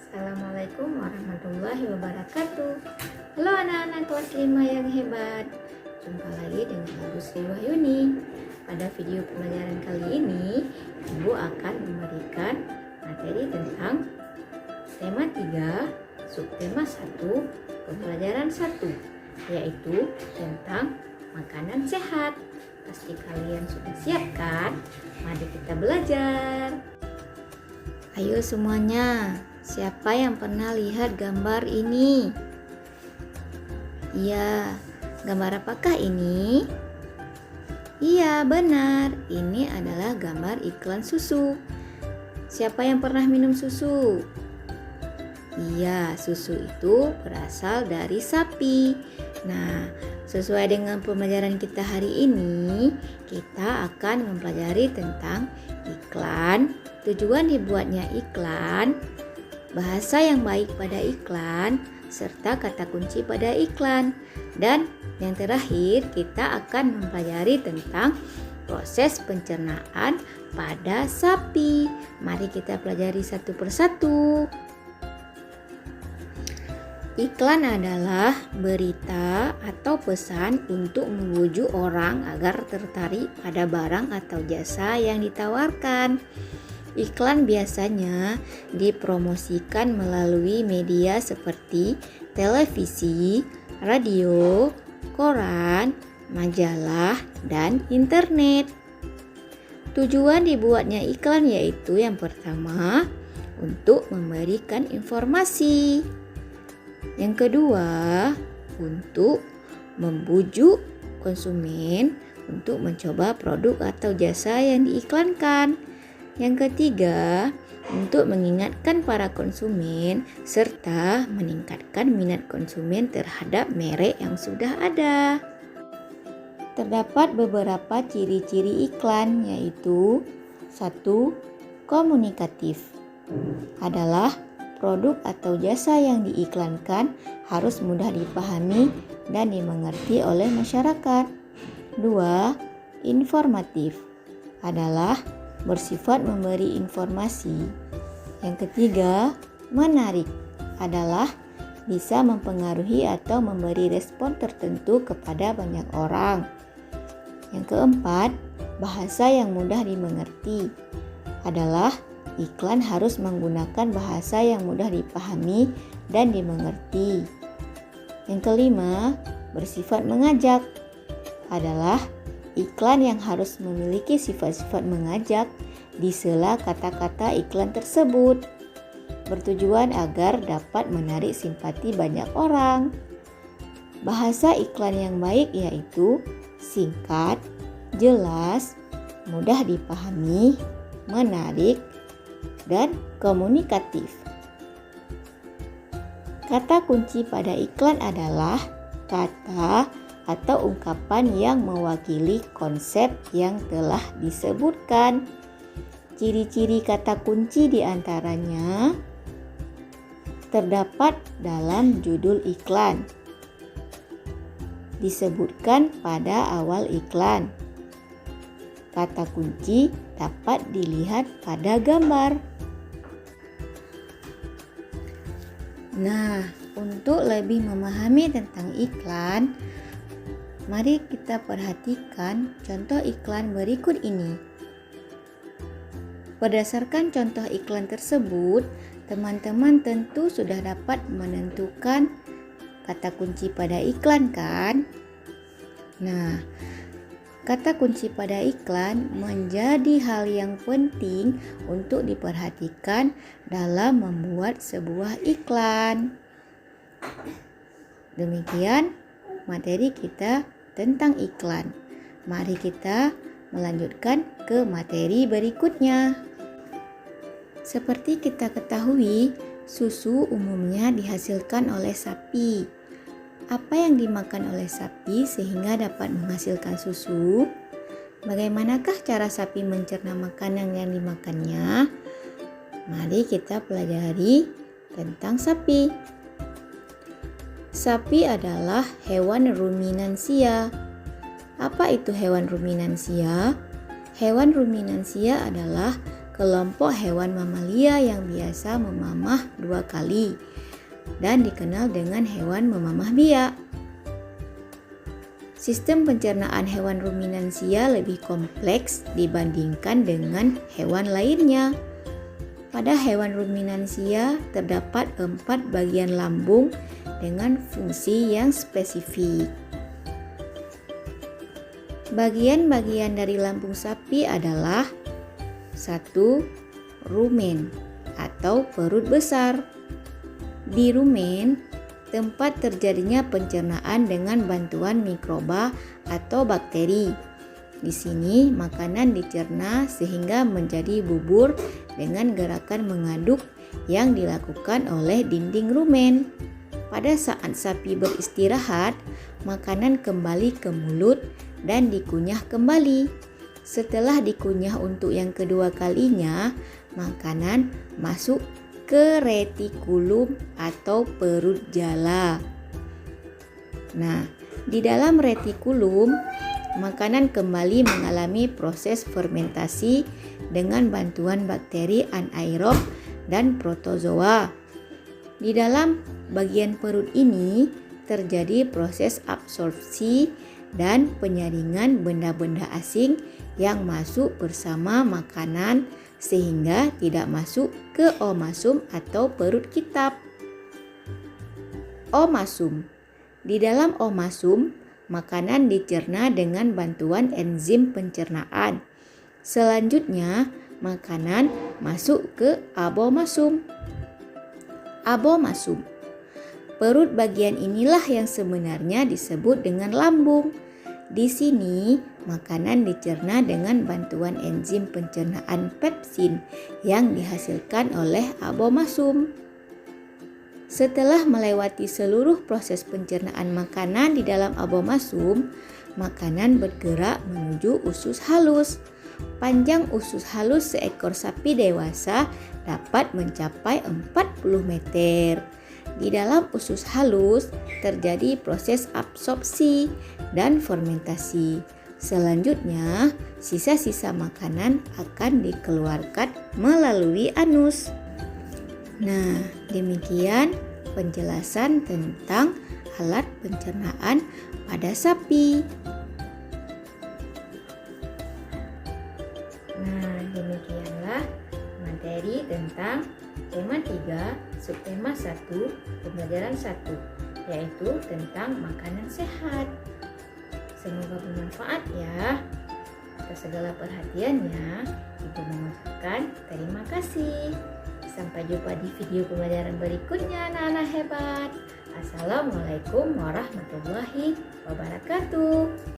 Assalamualaikum warahmatullahi wabarakatuh. Halo anak-anak kelas 5 yang hebat. Jumpa lagi dengan Ibu Sri Wahyuni. Pada video pembelajaran kali ini, Ibu akan memberikan materi tentang tema 3, subtema 1, pembelajaran 1, yaitu tentang makanan sehat. Pasti kalian sudah siap kan? Mari kita belajar. Ayo semuanya, siapa yang pernah lihat gambar ini? Iya, gambar apakah ini? Iya, benar. Ini adalah gambar iklan susu. Siapa yang pernah minum susu? Iya, susu itu berasal dari sapi. Nah, sesuai dengan pembelajaran kita hari ini, kita akan mempelajari tentang iklan, tujuan dibuatnya iklan, bahasa yang baik pada iklan, serta kata kunci pada iklan. Dan yang terakhir, kita akan mempelajari tentang proses pencernaan pada sapi. Mari kita pelajari satu persatu. Iklan adalah berita atau pesan untuk membujuk orang agar tertarik pada barang atau jasa yang ditawarkan. Iklan biasanya dipromosikan melalui media seperti televisi, radio, koran, majalah, dan internet. Tujuan dibuatnya iklan yaitu yang pertama, untuk memberikan informasi. Yang kedua, untuk membujuk konsumen untuk mencoba produk atau jasa yang diiklankan. Yang ketiga, untuk mengingatkan para konsumen serta meningkatkan minat konsumen terhadap merek yang sudah ada. Terdapat beberapa ciri-ciri iklan, yaitu 1. Komunikatif adalah produk atau jasa yang diiklankan harus mudah dipahami dan dimengerti oleh masyarakat. 2. Informatif adalah bersifat memberi informasi. Yang ketiga, menarik adalah bisa mempengaruhi atau memberi respon tertentu kepada banyak orang. Yang keempat, bahasa yang mudah dimengerti adalah iklan harus menggunakan bahasa yang mudah dipahami dan dimengerti. Yang kelima, bersifat mengajak adalah iklan yang harus memiliki sifat-sifat mengajak di sela kata-kata iklan tersebut, bertujuan agar dapat menarik simpati banyak orang. Bahasa iklan yang baik yaitu singkat, jelas, mudah dipahami, menarik, dan komunikatif. Kata kunci pada iklan adalah kata atau ungkapan yang mewakili konsep yang telah disebutkan. Ciri-ciri kata kunci diantaranya terdapat dalam judul iklan, disebutkan pada awal iklan. Kata kunci dapat dilihat pada gambar. Nah, untuk lebih memahami tentang iklan, mari kita perhatikan contoh iklan berikut ini. Berdasarkan contoh iklan tersebut, teman-teman tentu sudah dapat menentukan kata kunci pada iklan kan? Nah, kata kunci pada iklan menjadi hal yang penting untuk diperhatikan dalam membuat sebuah iklan. Demikian materi kita tentang iklan. Mari kita melanjutkan ke materi berikutnya. Seperti kita ketahui, susu umumnya dihasilkan oleh sapi. Apa yang dimakan oleh sapi sehingga dapat menghasilkan susu? Bagaimanakah cara sapi mencerna makanan yang dimakannya? Mari kita pelajari tentang sapi. Sapi adalah hewan ruminansia. Apa itu hewan ruminansia? Hewan ruminansia adalah kelompok hewan mamalia yang biasa memamah 2 kali dan dikenal dengan hewan memamah biak. Sistem pencernaan hewan ruminansia lebih kompleks dibandingkan dengan hewan lainnya. Pada hewan ruminansia terdapat 4 bagian lambung dengan fungsi yang spesifik. Bagian-bagian dari lambung sapi adalah 1. Rumen atau perut besar. Di rumen, tempat terjadinya pencernaan dengan bantuan mikroba atau bakteri. Di sini makanan dicerna sehingga menjadi bubur dengan gerakan mengaduk yang dilakukan oleh dinding rumen. Pada saat sapi beristirahat, makanan kembali ke mulut dan dikunyah kembali. Setelah dikunyah untuk yang kedua kalinya, makanan masuk ke retikulum atau perut jala. Nah, di dalam retikulum, makanan kembali mengalami proses fermentasi dengan bantuan bakteri anaerob dan protozoa. Di dalam bagian perut ini terjadi proses absorpsi dan penyaringan benda-benda asing yang masuk bersama makanan sehingga tidak masuk ke omasum atau perut kita. Omasum. Di dalam omasum, makanan dicerna dengan bantuan enzim pencernaan. Selanjutnya, makanan masuk ke abomasum. Abomasum. Perut bagian inilah yang sebenarnya disebut dengan lambung. Di sini, makanan dicerna dengan bantuan enzim pencernaan pepsin yang dihasilkan oleh abomasum. Setelah melewati seluruh proses pencernaan makanan di dalam abomasum, makanan bergerak menuju usus halus. Panjang usus halus seekor sapi dewasa dapat mencapai 40 meter. Di dalam usus halus terjadi proses absorpsi dan fermentasi. Selanjutnya, sisa-sisa makanan akan dikeluarkan melalui anus. Nah, demikian penjelasan tentang alat pencernaan pada sapi. Nah, demikianlah materi tentang tema 3, subtema 1, pembelajaran 1, yaitu tentang makanan sehat. Semoga bermanfaat ya. Atas segala perhatiannya, Ibu mengucapkan terima kasih. Sampai jumpa di video pembelajaran berikutnya, anak-anak hebat. Assalamualaikum warahmatullahi wabarakatuh.